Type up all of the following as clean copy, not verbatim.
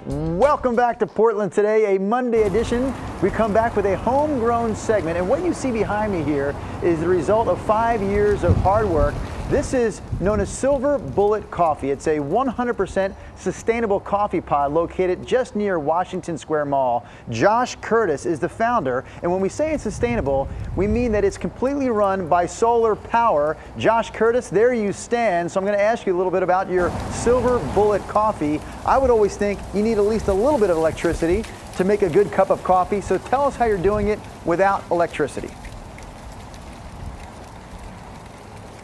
Welcome back to Portland today, a Monday edition. We come back with a homegrown segment, and what you see behind me here is the result of 5 years of hard work. This is known as Silver Bullet Coffee. It's a 100% sustainable coffee pod located just near Washington Square Mall. Josh Curtis is the founder, and when we say it's sustainable, we mean that it's completely run by solar power. Josh Curtis, there you stand. So I'm going to ask you a little bit about your Silver Bullet Coffee. I would always think you need at least a little bit of electricity to make a good cup of coffee. So tell us how you're doing it without electricity.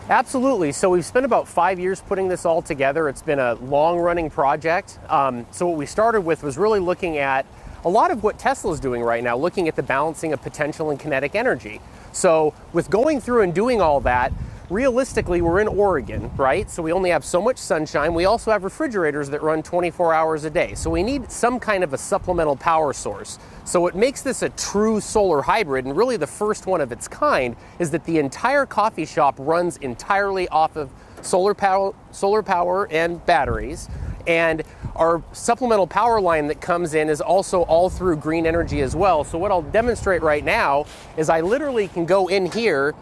Absolutely. So we've spent about 5 years putting this all together. It's been a long-running project. So what we started with was really looking at a lot of what Tesla's doing right now, looking at the balancing of potential and kinetic energy. So with going through and doing all that, realistically, we're in Oregon, right? So we only have so much sunshine. We also have refrigerators that run 24 hours a day. So we need some kind of a supplemental power source. So what makes this a true solar hybrid, and really the first one of its kind, is that the entire coffee shop runs entirely off of solar power and batteries. And our supplemental power line that comes in is also all through green energy as well. So what I'll demonstrate right now is I literally can go in here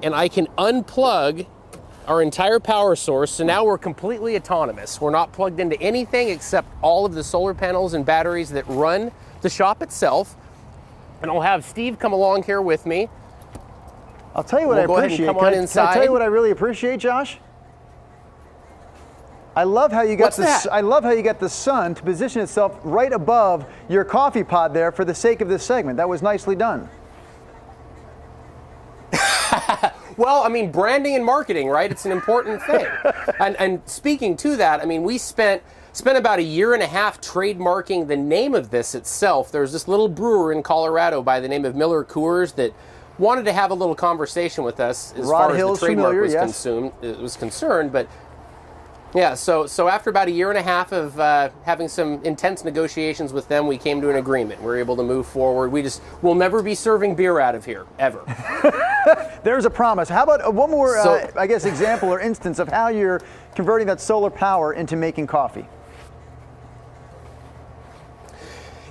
and I can unplug our entire power source. So now we're completely autonomous. We're not plugged into anything except all of the solar panels and batteries that run the shop itself. And I'll have Steve come along here with me. I'll tell you what I appreciate. Can I tell you what I really appreciate, Josh? I love how you got the sun to position itself right above your coffee pod there for the sake of this segment. That was nicely done. Well, I mean, branding and marketing, right? It's an important thing. And speaking to that, I mean, we spent about 1.5 years trademarking the name of this itself. There's this little brewer in Colorado by the name of Miller Coors that wanted to have a little conversation with us as far as the trademark was concerned. But yeah, so after about 1.5 years of having some intense negotiations with them, we came to an agreement. We were able to move forward. We'll never be serving beer out of here, ever. There's a promise. How about one more, I guess, example or instance of how you're converting that solar power into making coffee?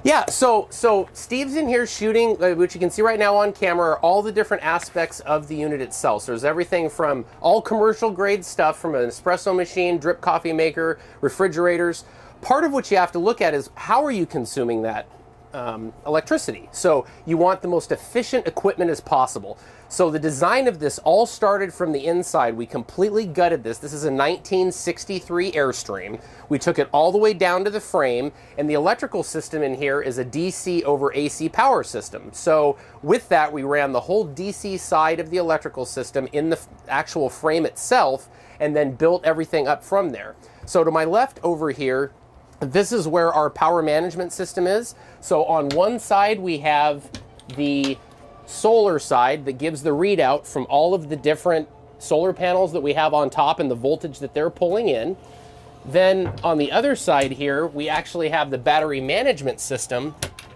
Yeah, so Steve's in here shooting, which you can see right now on camera, all the different aspects of the unit itself. So there's everything from all commercial grade stuff, from an espresso machine, drip coffee maker, refrigerators. Part of what you have to look at is how are you consuming that electricity? So you want the most efficient equipment as possible. So the design of this all started from the inside. We completely gutted this. This is a 1963 Airstream. We took it all the way down to the frame, and the electrical system in here is a DC over AC power system. So with that, we ran the whole DC side of the electrical system in the actual frame itself, and then built everything up from there. So to my left over here, this is where our power management system is. So on one side, we have the solar side that gives the readout from all of the different solar panels that we have on top and the voltage that they're pulling in. Then on the other side here, we actually have the battery management system,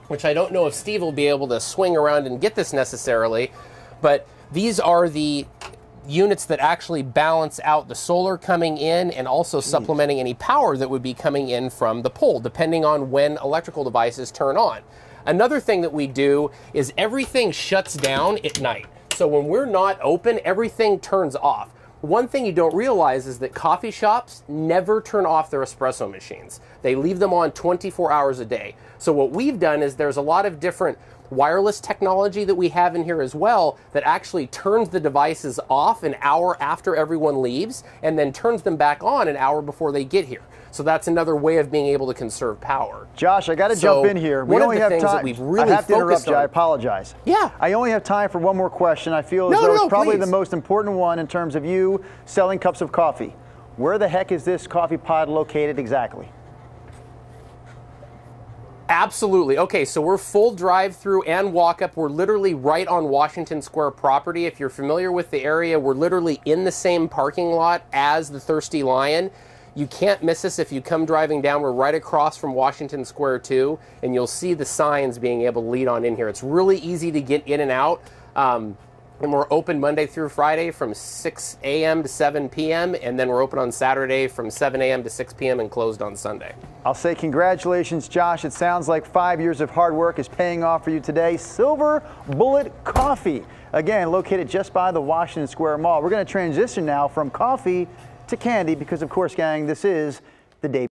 which I don't know if Steve will be able to swing around and get this necessarily, but these are the units that actually balance out the solar coming in and also supplementing any power that would be coming in from the pole, depending on when electrical devices turn on. Another thing that we do is everything shuts down at night. So when we're not open, everything turns off. One thing you don't realize is that coffee shops never turn off their espresso machines. They leave them on 24 hours a day. So what we've done is there's a lot of different wireless technology that we have in here as well that actually turns the devices off an hour after everyone leaves and then turns them back on an hour before they get here. So that's another way of being able to conserve power. Josh, I got to jump in here. We only have time. That we've really I have to interrupt you. I apologize. Yeah. I only have time for one more question. I feel as though it's probably the most important one in terms of you selling cups of coffee. Where the heck is this coffee pod located exactly? Absolutely. Okay, so we're full drive-through and walk-up. We're literally right on Washington Square property. If you're familiar with the area, we're literally in the same parking lot as the Thirsty Lion. You can't miss us if you come driving down. We're right across from Washington Square too, and you'll see the signs being able to lead on in here. It's really easy to get in and out. And we're open Monday through Friday from 6 a.m. to 7 p.m. And then we're open on Saturday from 7 a.m. to 6 p.m. and closed on Sunday. I'll say congratulations, Josh. It sounds like 5 years of hard work is paying off for you today. Silver Bullet Coffee, again, located just by the Washington Square Mall. We're going to transition now from coffee to candy because, of course, gang, this is the day.